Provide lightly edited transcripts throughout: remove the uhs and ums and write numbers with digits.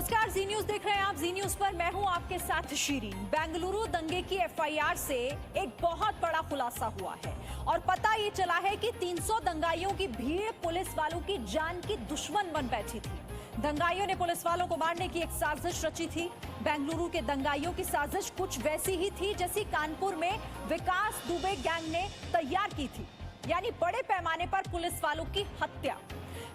नमस्कार, जी न्यूज देख रहे हैं आप। जी न्यूज पर मैं हूं आपके साथ शीरीन। बेंगलुरु दंगे की एफआईआर से एक बहुत बड़ा खुलासा हुआ है और पता ये चला है कि 300 दंगाइयों की भीड़ पुलिस वालों की जान की दुश्मन बन बैठी थी। दंगाइयों ने पुलिस वालों को मारने की एक साजिश रची थी। बेंगलुरु के दंगाइयों की साजिश कुछ वैसी ही थी जैसी कानपुर में विकास दुबे गैंग ने तैयार की थी, यानी बड़े पैमाने पर पुलिस वालों की हत्या।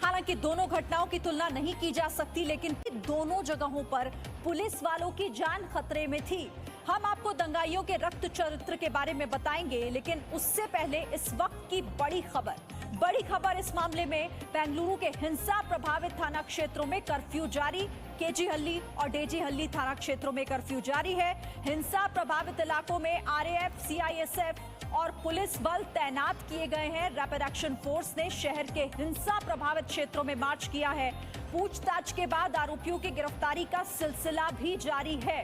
हालांकि दोनों घटनाओं की तुलना नहीं की जा सकती, लेकिन दोनों जगहों पर पुलिस वालों की जान खतरे में थी। हम आपको दंगाइयों के रक्त चरित्र के बारे में बताएंगे, लेकिन उससे पहले इस वक्त की बड़ी खबर इस मामले में बेंगलुरु के हिंसा प्रभावित थाना क्षेत्रों में कर्फ्यू जारी। केजीहल्ली और डेजीहल्ली थाना क्षेत्रों में कर्फ्यू जारी है। हिंसा प्रभावित इलाकों में आरएएफ, सीआईएसएफ और पुलिस बल तैनात किए गए हैं। रैपिड एक्शन फोर्स ने शहर के हिंसा प्रभावित क्षेत्रों में मार्च किया है। पूछताछ के बाद आरोपियों की गिरफ्तारी का सिलसिला भी जारी है।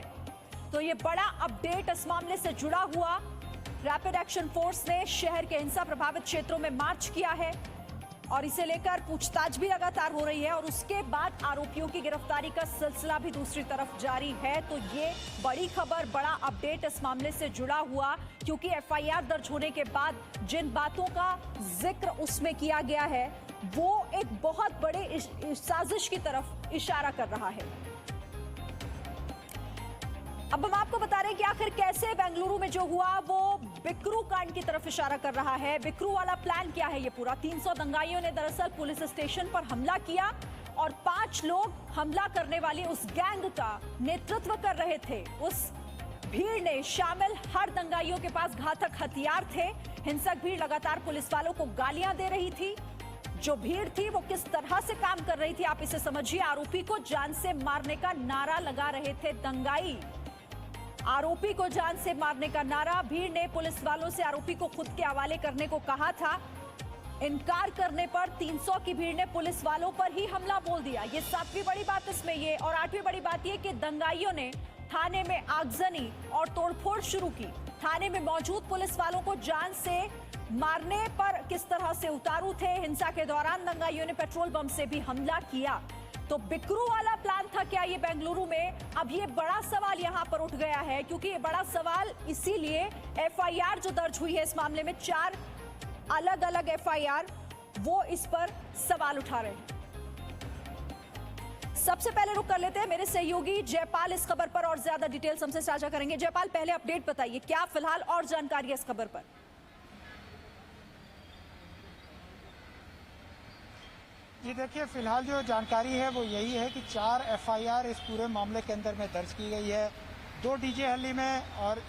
तो ये बड़ा अपडेट इस मामले से जुड़ा हुआ। रैपिड एक्शन फोर्स ने शहर के हिंसा प्रभावित क्षेत्रों में मार्च किया है और इसे लेकर पूछताछ भी लगातार हो रही है और उसके बाद आरोपियों की गिरफ्तारी का सिलसिला भी दूसरी तरफ जारी है। तो ये बड़ी खबर, बड़ा अपडेट इस मामले से जुड़ा हुआ, क्योंकि एफआईआर दर्ज होने के बाद जिन बातों का जिक्र उसमें किया गया है वो एक बहुत बड़े साजिश की तरफ इशारा कर रहा है। अब हम आपको बता रहे हैं कि आखिर कैसे बेंगलुरु में जो हुआ वो बिकरू कांड की तरफ इशारा कर रहा है। बिकरू वाला प्लान क्या है ये पूरा? 300 दंगाइयों ने दरअसल पुलिस स्टेशन पर हमला किया और 5 लोग हमला करने वाली उस गैंग का नेतृत्व कर रहे थे। उस भीड़ ने शामिल हर दंगाइयों के पास घातक हथियार थे। हिंसक भीड़ लगातार पुलिस वालों को गालियां दे रही थी। जो भीड़ थी वो किस तरह से काम कर रही थी आप इसे समझिए। आरोपी को जान से मारने का नारा लगा रहे थे दंगाई। आरोपी को जान से मारने का नारा। भीड़ ने पुलिस वालों से आरोपी को खुद के हवाले करने को कहा था। इनकार करने पर 300 की भीड़ ने पुलिस वालों पर ही हमला बोल दिया। ये 7वीं बड़ी बात इसमें ये, और 8वीं बड़ी बात ये कि दंगाइयों ने थाने में आगजनी और तोड़फोड़ शुरू की। थाने में मौजूद पुलिस वालों को जान से मारने पर किस तरह से उतारू थे। हिंसा के दौरान दंगाइयों ने पेट्रोल बम से भी हमला किया। तो बिकरू वाला प्लान था क्या ये बेंगलुरु में? अब ये बड़ा सवाल यहां पर उठ गया है, क्योंकि ये बड़ा सवाल इसीलिए एफआईआर जो दर्ज हुई है इस मामले में 4 अलग अलग एफआईआर, वो इस पर सवाल उठा रहे हैं। सबसे पहले रुक कर लेते हैं, मेरे सहयोगी जयपाल इस खबर पर और ज्यादा डिटेल्स हमसे साझा करेंगे। जयपाल, पहले अपडेट बताइए, क्या फिलहाल और जानकारी है इस खबर पर? जी देखिए, फिलहाल जो जानकारी है वो यही है कि 4 एफआईआर इस पूरे मामले के अंदर में दर्ज की गई है। 2 डीजेहल्ली में और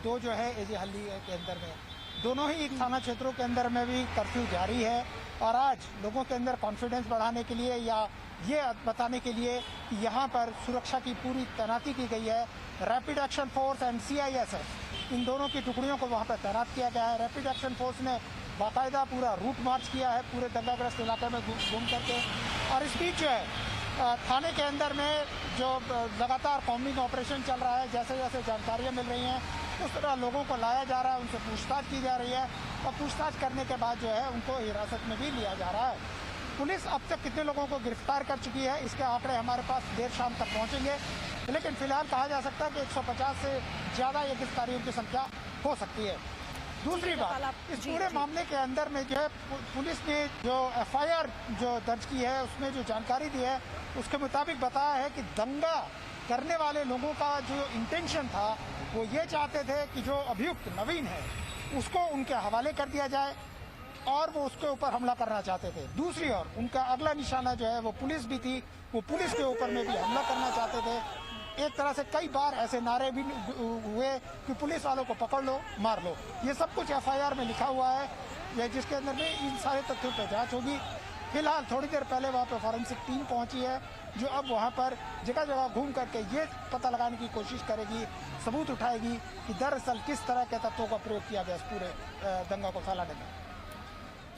2 जो है एजेहल्ली के अंदर में। दोनों ही थाना क्षेत्रों के अंदर में भी कर्फ्यू जारी है और आज लोगों के अंदर कॉन्फिडेंस बढ़ाने के लिए या ये बताने के लिए कि यहाँ पर सुरक्षा की पूरी तैनाती की गई है। Rapid action force and CISF, इन दोनों की टुकड़ियों को वहाँ पर तैनात किया गया है। रैपिड एक्शन फोर्स ने बाकायदा पूरा रूट मार्च किया है पूरे दंगाग्रस्त इलाके में घूम करके। और इस बीच जो है थाने के अंदर में जो लगातार कॉम्बिंग ऑपरेशन चल रहा है, जैसे जैसे जानकारियाँ मिल रही हैं उस तरह लोगों को लाया जा रहा है, उनसे पूछताछ की जा रही है और पूछताछ करने के बाद जो है उनको हिरासत में भी लिया जा रहा है। पुलिस अब तक कितने लोगों को गिरफ्तार कर चुकी है इसके आंकड़े हमारे पास देर शाम तक पहुँचेंगे, लेकिन फिलहाल कहा जा सकता है कि 150 से ज़्यादा ये गिरफ्तारियों की संख्या हो सकती है। दूसरी बात, इस पूरे मामले के अंदर में जो है पुलिस ने जो एफआईआर जो दर्ज की है उसमें जो जानकारी दी है उसके मुताबिक बताया है कि दंगा करने वाले लोगों का जो इंटेंशन था वो ये चाहते थे कि जो अभियुक्त नवीन है उसको उनके हवाले कर दिया जाए और वो उसके ऊपर हमला करना चाहते थे। दूसरी ओर उनका अगला निशाना जो है वो पुलिस भी थी, वो पुलिस के ऊपर में भी हमला करना चाहते थे। एक तरह से कई बार ऐसे नारे भी हुए कि पुलिस वालों को पकड़ लो, मार लो। ये सब कुछ एफआईआर में लिखा हुआ है, जिसके अंदर में इन सारे तथ्यों पर जांच होगी। फिलहाल थोड़ी देर पहले वहाँ पर फॉरेंसिक टीम पहुंची है जो अब वहाँ पर जगह जगह घूम करके ये पता लगाने की कोशिश करेगी, सबूत उठाएगी कि दरअसल किस तरह के तत्वों का प्रयोग किया गया इस पूरे दंगा को फैलाने में।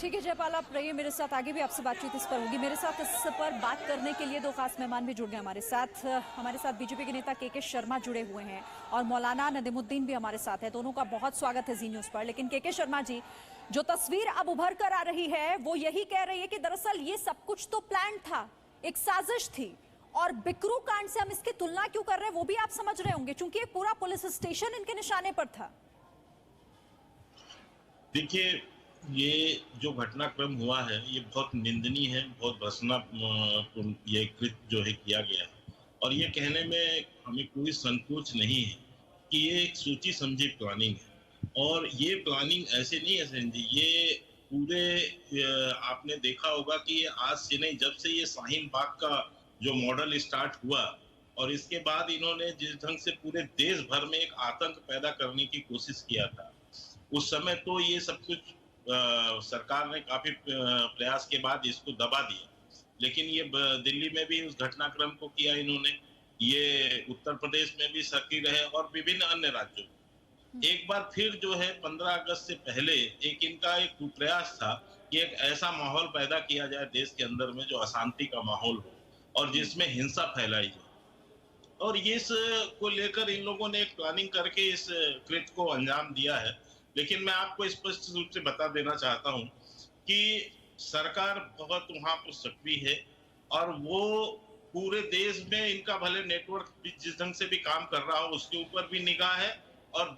ठीक है जयपाल, आप रहिए मेरे साथ, आगे भी आपसे बातचीत इस पर होगी। मेरे साथ इस पर बात करने के लिए 2 खास मेहमान भी जुड़ गए हमारे साथ बीजेपी के नेता के शर्मा जुड़े हुए हैं और मौलाना नदीमुद्दीन भी हमारे साथ है। दोनों का बहुत स्वागत है जी न्यूज पर। लेकिन के शर्मा जी, जो तस्वीर अब उभर कर आ रही है वो यही कह रही है कि दरअसल ये सब कुछ तो प्लान था, एक साजिश थी और बिकरू कांड से हम इसकी तुलना क्यों कर रहे हैं वो भी आप समझ रहे होंगे, क्योंकि एक पूरा पुलिस स्टेशन इनके निशाने पर था। देखिए, ये जो घटनाक्रम हुआ है ये बहुत निंदनीय है, बहुत भर्त्सनापूर्ण ये कृत्य जो है किया गया है। और ये कहने में हमें कोई संकोच नहीं है कि ये एक सोची समझी प्लानिंग है। और ये प्लानिंग ऐसे नहीं है सेन जी, ये पूरे आपने देखा होगा कि ये आज से नहीं, जब से ये शाहीन बाग का जो मॉडल स्टार्ट हुआ और इसके बाद इन्होंने जिस ढंग से पूरे देश भर में एक आतंक पैदा करने की कोशिश किया था, उस समय तो ये सब कुछ सरकार ने काफी प्रयास के बाद इसको दबा दिया। लेकिन ये दिल्ली में भी उस घटनाक्रम को किया इन्होंने, ये उत्तर प्रदेश में भी सक्रिय रहे और विभिन्न अन्य राज्यों में। एक बार फिर जो है 15 अगस्त से पहले एक इनका एक प्रयास था कि एक ऐसा माहौल पैदा किया जाए देश के अंदर में जो अशांति का माहौल हो और जिसमें हिंसा फैलाई जाए। और इस को लेकर इन लोगों ने एक प्लानिंग करके इस कृत्य को अंजाम दिया है। लेकिन मैं आपको स्पष्ट रूप से बता देना चाहता हूं कि सरकार बहुत वहां पर सक्रिय है और वो पूरे देश में इनका भले नेटवर्क जिस ढंग से भी काम कर रहा हो उसके ऊपर भी निगाह है और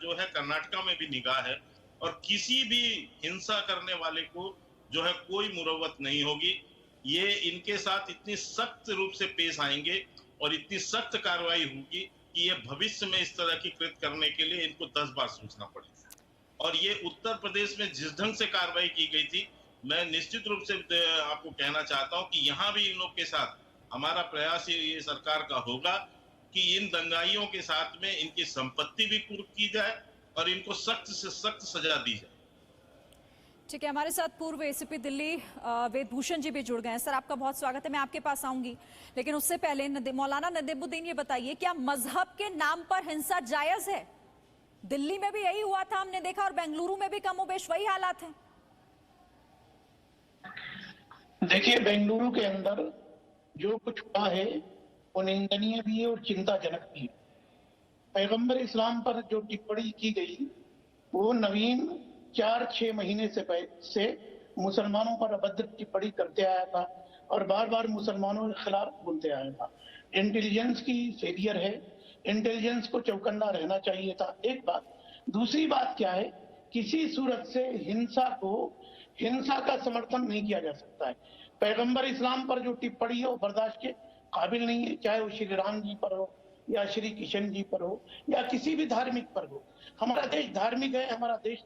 जो है कर्नाटका में भी निगाह है। और किसी भी हिंसा करने वाले को जो है कोई मुरव्वत नहीं होगी। ये इनके साथ इतनी सख्त रूप से पेश आएंगे और इतनी सख्त कार्रवाई होगी कि ये भविष्य में इस तरह की कृत्य करने के लिए इनको 10 बार सोचना पड़ेगा। और ये उत्तर प्रदेश में जिस ढंग से कार्रवाई की गई थी, मैं निश्चित रूप से आपको कहना चाहता हूं कि यहाँ भी इन लोग के साथ हमारा प्रयास ये सरकार का होगा कि इन दंगाइयों के साथ में इनकी संपत्ति भी कुर्क की जाए और इनको सख्त से सख्त सजा दी जाए। ठीक है, हमारे साथ पूर्व एसीपी दिल्ली वेदभूषण जी भी जुड़ गए हैं। सर, आपका बहुत स्वागत है, मैं आपके पास आऊंगी, लेकिन उससे पहले मौलाना नदीमुद्दीन ये बताइए, क्या मजहब के नाम पर हिंसा जायज है? दिल्ली में भी यही हुआ था, हमने देखा, और बेंगलुरु में भी कमोबेश वही हालात है। देखिए, बेंगलुरु के अंदर जो कुछ हुआ है वो निंदनीय भी है और चिंताजनक भी है। पैगंबर इस्लाम पर जो टिप्पणी की गई वो नवीन 4-6 महीने से मुसलमानों पर अभद्र टिप्पणी करते आया था और बार बार मुसलमानों के खिलाफ बोलते आया था। इंटेलिजेंस की फेलियर है, इंटेलिजेंस को चौकन्ना रहना चाहिए था, एक बात। दूसरी बात क्या है, किसी सूरत से हिंसा का समर्थन नहीं किया जा सकता है। पैगंबर इस्लाम पर जो टिप्पणी है वो बर्दाश्त के काबिल नहीं है, चाहे वो श्री राम जी पर हो या श्री किशन जी पर हो या किसी भी धार्मिक पर हो। हमारा देश धार्मिक है, हमारा देश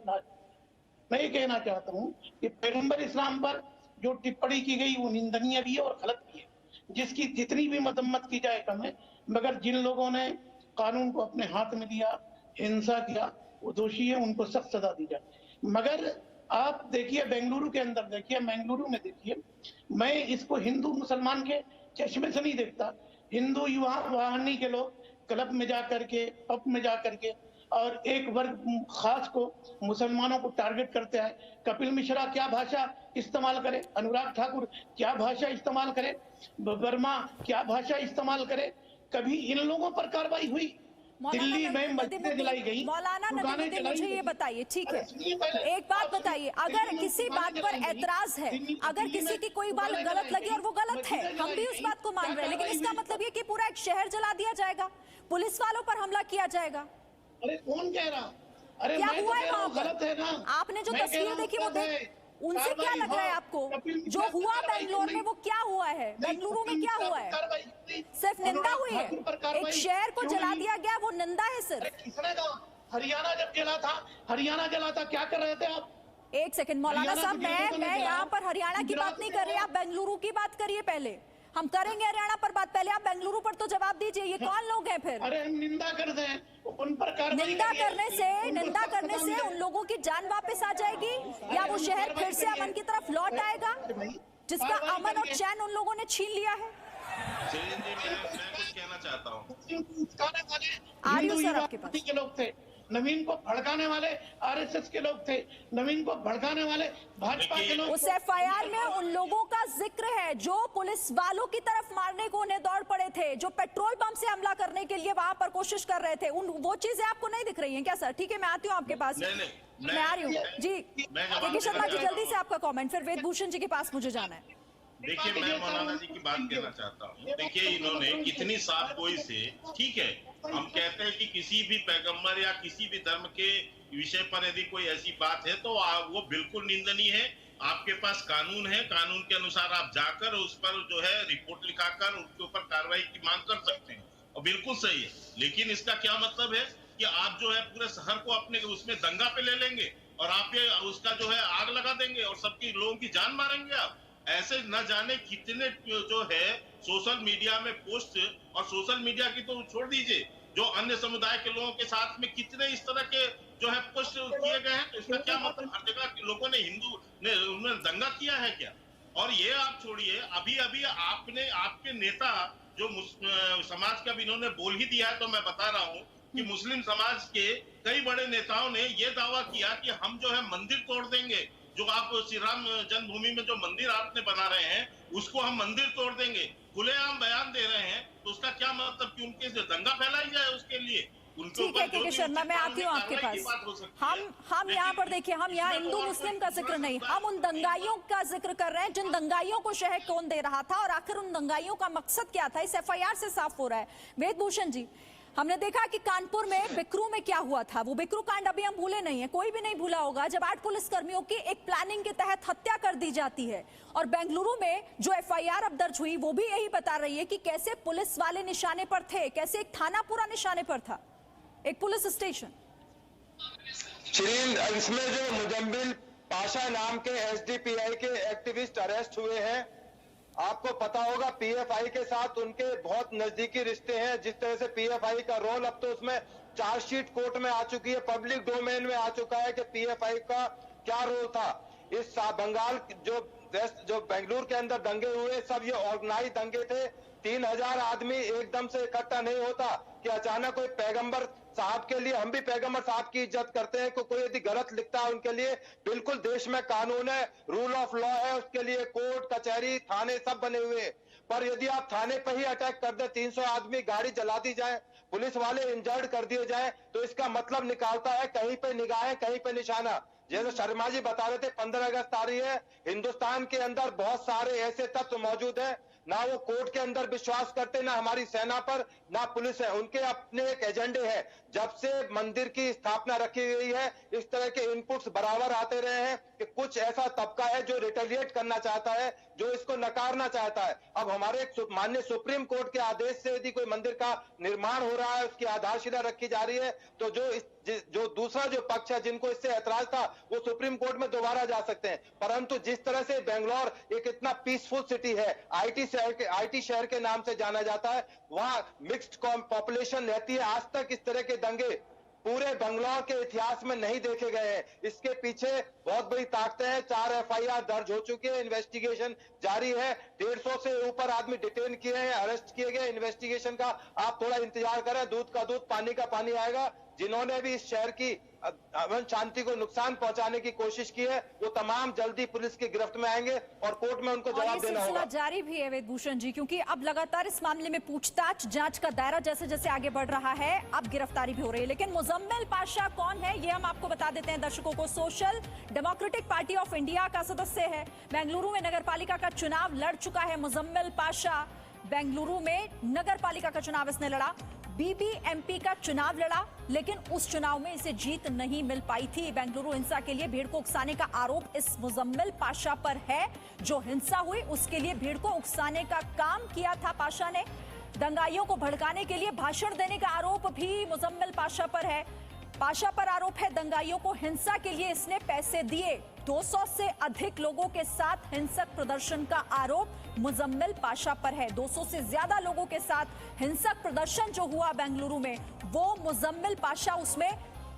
मैं ये कहना चाहता हूँ कि पैगंबर इस्लाम पर जो टिप्पणी की गई वो निंदनीय भी है और गलत भी है, जिसकी जितनी भी मदम्मत की जाए कम है। मगर जिन लोगों ने कानून को अपने हाथ में लिया, हिंसा किया, वो दोषी है, उनको सख्त सजा दी जाए। मगर आप देखिए, बेंगलुरु के अंदर देखिए, बेंगलुरु में देखिए, मैं इसको हिंदू मुसलमान के चश्मे से नहीं देखता। हिंदू युवा वाहनी के लोग क्लब में जाकर के, पब में जाकर के और एक वर्ग खास को, मुसलमानों को टारगेट करते हैं। कपिल मिश्रा क्या भाषा इस्तेमाल करे, अनुराग ठाकुर क्या भाषा इस्तेमाल करे, वर्मा क्या भाषा इस्तेमाल करे, कभी इन लोगों पर कार्रवाई हुई? दिल्ली में मस्जिदें जलाई गई। मौलाना नदीमुद्दीन, मुझे ये बताइए, ठीक है, एक बात बताइए, अगर किसी बात पर ऐतराज है, अगर किसी की कोई बात गलत लगी और वो गलत है, हम भी उस बात को मान रहे हैं, लेकिन इसका मतलब ये कि पूरा एक शहर जला दिया जाएगा, पुलिस वालों पर हमला किया जाएगा? अरे कौन कह रहा? अरे क्या मैं हुआ तो है कह रहा वहां हूं, गलत है ना। आपने जो तस्वीर देखी वो उनसे क्या लग रहा है आपको? जो हुआ बेंगलोर में वो क्या हुआ है, बेंगलुरु में क्या हुआ है? सिर्फ निंदा हुई है, एक शहर को जला दिया गया, वो निंदा है सिर्फ। किसने कहा? हरियाणा जब जला था, हरियाणा जला था, क्या कर रहे थे आप? एक सेकंड मौलाना साहब, मैं यहाँ पर हरियाणा की बात नहीं कर रही, आप बेंगलुरु की बात करिए। पहले हम करेंगे हरियाणा पर बात, पहले आप बेंगलुरु पर तो जवाब दीजिए, ये कौन लोग हैं फिर? अरे हम निंदा करते हैं, उन पर कार्रवाई निंदा करने से उन लोगों की जान वापस आ जाएगी या वो शहर फिर से अमन की तरफ लौट आएगा जिसका अमन और चैन उन लोगों ने छीन लिया है? मैं कुछ कहना चाहता हूँ। आर्यू सर आपके पास के लोग थे, नवीन को भड़काने वाले आरएसएस के लोग थे, नवीन को भड़काने वाले भाजपा के लोग। उस एफआईआर में उन लोगों का जिक्र है जो पुलिस वालों की तरफ मारने को उन्हें दौड़ पड़े थे, जो पेट्रोल पंप से हमला करने के लिए वहां पर कोशिश कर रहे थे। वो चीजें आपको नहीं दिख रही हैं क्या सर? ठीक है, मैं आती हूँ आपके पास, मैं आ रही हूँ जी। के शर्मा जी, जल्दी से आपका कमेंट, फिर वेदभूषण जी के पास मुझे जाना है। देखिए, मैं मौलाना जी की बात कहना चाहता हूँ। देखिए, इन्होंने इतनी साफ गोई से, ठीक है, हम कहते हैं कि किसी भी पैगंबर या किसी भी धर्म के विषय पर यदि कोई ऐसी बात है तो वो बिल्कुल निंदनीय है। आपके पास कानून है, कानून के अनुसार आप जाकर उस पर जो है रिपोर्ट लिखाकर उसके ऊपर कार्रवाई की मांग कर सकते हैं, और बिल्कुल सही है। लेकिन इसका क्या मतलब है कि आप जो है पूरे शहर को अपने उसमें दंगा पे ले लेंगे और आप ये उसका जो है आग लगा देंगे और सबकी लोगों की जान मारेंगे आप। ऐसे न जाने कितने जो है सोशल मीडिया में पोस्ट, और सोशल मीडिया की तो छोड़ दीजिए, जो अन्य समुदाय के लोगों के साथ में कितने इस तरह के जो है पोस्ट किए गए हैं। तो इसका क्या मतलब, हर जगह लोगों ने हिंदू ने उन्होंने दंगा किया है क्या? और ये आप छोड़िए, अभी अभी आपने आपके नेता जो समाज का भी इन्होंने बोल ही दिया है, तो मैं बता रहा हूँ कि मुस्लिम समाज के कई बड़े नेताओं ने ये दावा किया कि हम जो है मंदिर तोड़ देंगे। जो आप श्री राम जन्मभूमि में जो मंदिर आपने बना रहे हैं उसको हम मंदिर तोड़ देंगे, खुलेआम बयान दे रहे हैं। तो उसका क्या मतलब कि उनके से दंगा फैलाई जाए उसके लिए? ठीक है के शर्मा, मैं आती हूँ आपके पास। हम यहाँ पर देखिए, हम यहाँ हिंदू मुस्लिम का जिक्र नहीं, हम उन दंगाइयों का जिक्र कर रहे हैं जिन दंगाइयों को शह कौन दे रहा था और आखिर उन दंगाइयों का मकसद क्या था, इस एफआईआर से साफ हो रहा है। वेदभूषण जी, हमने देखा कि कानपुर में बिकरू में क्या हुआ था, वो बिकरू कांड अभी हम भूले नहीं है, कोई भी नहीं भूला होगा, जब 8 पुलिसकर्मियों की एक प्लानिंग के तहत हत्या कर दी जाती है। और बेंगलुरु में जो एफआईआर अब दर्ज हुई वो भी यही बता रही है कि कैसे पुलिस वाले निशाने पर थे, कैसे एक थाना पूरा निशाने पर था, एक पुलिस स्टेशन। शिरीन, इसमें जो मुजम्मिल पाशा नाम के एसडीपीआई के एक्टिविस्ट अरेस्ट हुए हैं, आपको पता होगा पीएफआई के साथ उनके बहुत नजदीकी रिश्ते हैं। जिस तरह से पीएफआई का रोल अब तो उसमें चार्जशीट कोर्ट में आ चुकी है, पब्लिक डोमेन में आ चुका है कि पीएफआई का क्या रोल था। इस बंगाल जो बेंगलुरु के अंदर दंगे हुए, सब ये ऑर्गेनाइज दंगे थे। 3000 आदमी एकदम से इकट्ठा नहीं होता कि अचानक कोई पैगंबर साहब के लिए, हम भी पैगंबर साहब की इज्जत करते हैं, कोई यदि गलत लिखता है उनके लिए बिल्कुल देश में कानून है, रूल ऑफ लॉ है, उसके लिए कोर्ट कचहरी थाने सब बने हुए हैं। पर यदि आप थाने पर ही अटैक कर दे, 300 आदमी गाड़ी जला दी जाए, पुलिस वाले इंजर्ड कर दिए जाए, तो इसका मतलब निकालता है कहीं पे निगाहें कहीं पे निशाना। जैसे शर्मा जी बता रहे थे 15 अगस्त आ रही है, हिंदुस्तान के अंदर बहुत सारे ऐसे तत्व मौजूद हैं, ना वो कोर्ट के अंदर विश्वास करते, ना हमारी सेना पर, ना पुलिस है, उनके अपने एक एजेंडे हैं। जब से मंदिर की स्थापना रखी गई है, इस तरह के इनपुट्स बराबर आते रहे हैं कि कुछ ऐसा तबका है जो रिटेलिएट करना चाहता है, जो इसको नकारना चाहता है। अब हमारे माननीय सुप्रीम कोर्ट के आदेश से यदि कोई मंदिर का निर्माण हो रहा है, उसकी आधारशिला रखी जा रही है, तो जो दूसरा जो पक्ष है जिनको इससे ऐतराज था वो सुप्रीम कोर्ट में दोबारा जा सकते हैं। परंतु जिस तरह से बेंगलोर एक इतना पीसफुल सिटी है, आईटी शहर के नाम से जाना जाता है, वहां मिक्स्ड पॉपुलेशन रहती है। आज तक इस तरह के दंगे पूरे बंगलौर के इतिहास में नहीं देखे गए हैं। इसके पीछे बहुत बड़ी ताकतें हैं। 4 एफआईआर दर्ज हो चुके हैं, इन्वेस्टिगेशन जारी है, 150 से ऊपर आदमी डिटेन किए हैं, अरेस्ट किए गए। इन्वेस्टिगेशन का आप थोड़ा इंतजार करें, दूध का दूध पानी का पानी आएगा। जिन्होंने भी इस शहर की अमन शांति को नुकसान पहुंचाने की कोशिश की है, वो तमाम जल्दी पुलिस की गिरफ्त में आएंगे और कोर्ट में उनको जवाब देना होगा। जारी भी है वेदभूषण जी, क्योंकि अब लगातार इस मामले में पूछताछ जांच का दायरा जैसे जैसे आगे बढ़ रहा है, अब गिरफ्तारी भी हो रही है। लेकिन मुजम्मिल पाशा कौन है ये हम आपको बता देते हैं दर्शकों को। Social democratic party of India का सदस्य है, बेंगलुरु में नगरपालिका का चुनाव लड़ चुका है मुजम्मिल पाशा। बेंगलुरु में नगरपालिका का चुनाव इसने लड़ा, बीबीएमपी का चुनाव लड़ा, लेकिन उस चुनाव में इसे जीत नहीं मिल पाई थी। बेंगलुरु हिंसा के लिए भीड़ को उकसाने का आरोप इस मुजम्मिल पाशा पर है। जो हिंसा हुई उसके लिए भीड़ को उकसाने का काम किया था पाशा ने। दंगाइयों को भड़काने के लिए भाषण देने का आरोप भी मुजम्मिल पाशा पर है। पाशा पर आरोप है दंगाइयों को हिंसा के लिए इसने पैसे दिए। 200 से अधिक लोगों के साथ हिंसक प्रदर्शन का आरोप मुजम्मिल पाशा पर है। 200 से ज्यादा लोगों के साथ हिंसक प्रदर्शन जो हुआ बेंगलुरु में, वो मुजम्मिल पाशा उसमें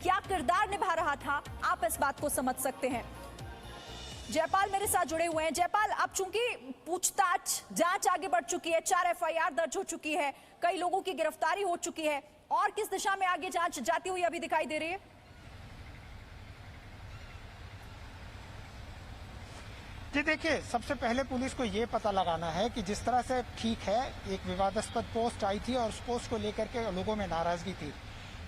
क्या किरदार निभा रहा था, आप इस बात को समझ सकते हैं। जयपाल मेरे साथ जुड़े हुए हैं। जयपाल, अब चूंकि पूछताछ जांच आगे बढ़ चुकी है, 4 एफआईआर दर्ज हो चुकी है, कई लोगों की गिरफ्तारी हो चुकी है, और किस दिशा में आगे जांच जाती हुई अभी दिखाई दे रही है? जी देखिए, सबसे पहले पुलिस को ये पता लगाना है कि जिस तरह से, ठीक है, एक विवादास्पद पोस्ट आई थी और उस पोस्ट को लेकर के लोगों में नाराजगी थी।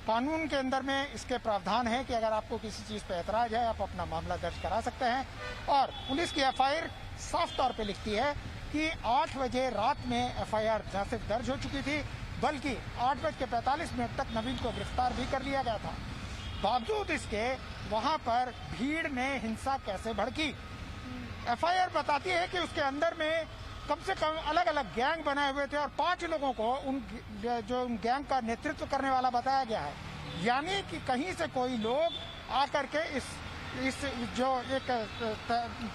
कानून के अंदर में इसके प्रावधान है कि अगर आपको किसी चीज पे ऐतराज है, आप अपना मामला दर्ज करा सकते हैं। और पुलिस की एफआईआर साफ तौर पे लिखती है कि 8 बजे रात में एफआईआर न सिर्फ दर्ज हो चुकी थी, बल्कि 8:45 तक नवीन को गिरफ्तार भी कर लिया गया था। बावजूद इसके वहां पर भीड़ में हिंसा कैसे भड़की? एफआईआर बताती है कि उसके अंदर में कम से कम अलग अलग गैंग बनाए हुए थे और 5 लोगों को उन गैंग का नेतृत्व करने वाला बताया गया है। यानी कि कहीं से कोई लोग आकर के इस जो एक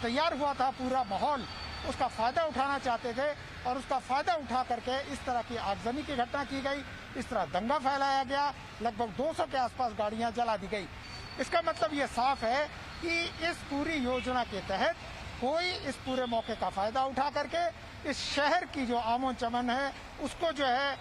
तैयार हुआ था पूरा माहौल, उसका फायदा उठाना चाहते थे और उसका फायदा उठा करके इस तरह की आगजनी की घटना की गई, इस तरह दंगा फैलाया गया, लगभग 200 के आसपास गाड़ियां जला दी गई। इसका मतलब ये साफ है कि इस पूरी योजना के तहत कोई इस पूरे मौके का फायदा उठा करके इस शहर की जो आमो चमन है उसको जो है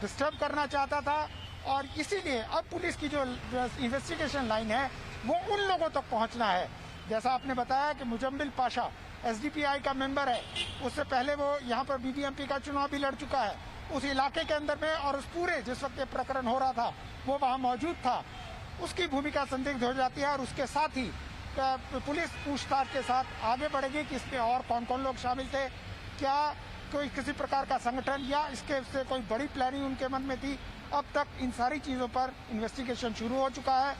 डिस्टर्ब करना चाहता था। और इसीलिए अब पुलिस की जो इन्वेस्टिगेशन लाइन है वो उन लोगों तक पहुंचना है। जैसा आपने बताया कि मुजम्मिल पाशा एसडीपीआई का मेंबर है, उससे पहले वो यहाँ पर बीबीएमपी का चुनाव भी लड़ चुका है। उस इलाके के अंदर में और उस पूरे जिस वक्त ये प्रकरण हो रहा था वो वहाँ मौजूद था, उसकी भूमिका संदिग्ध हो जाती है। और उसके साथ ही पुलिस पूछताछ के साथ आगे बढ़ेगी कि इसमें और कौन कौन लोग शामिल थे, क्या कोई किसी प्रकार का संगठन या इसके से कोई बड़ी प्लानिंग उनके मन में थी। अब तक इन सारी चीजों पर इन्वेस्टिगेशन शुरू हो चुका है।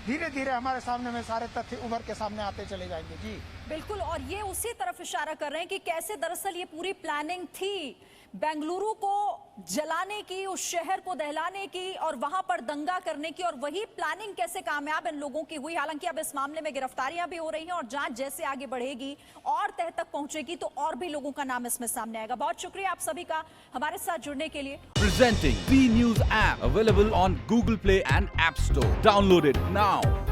धीरे धीरे हमारे सामने में सारे तथ्य उभर के सामने आते चले जाएंगे। जी बिल्कुल, और ये उसी तरफ इशारा कर रहे हैं कि कैसे दरअसल ये पूरी प्लानिंग थी बेंगलुरु को जलाने की, उस शहर को दहलाने की और वहां पर दंगा करने की, और वही प्लानिंग कैसे कामयाब इन लोगों की हुई। हालांकि अब इस मामले में गिरफ्तारियां भी हो रही हैं और जांच जैसे आगे बढ़ेगी और तह तक पहुंचेगी तो और भी लोगों का नाम इसमें सामने आएगा। बहुत शुक्रिया आप सभी का हमारे साथ जुड़ने के लिए। Presenting B News app available on Google Play and App Store. Download it now.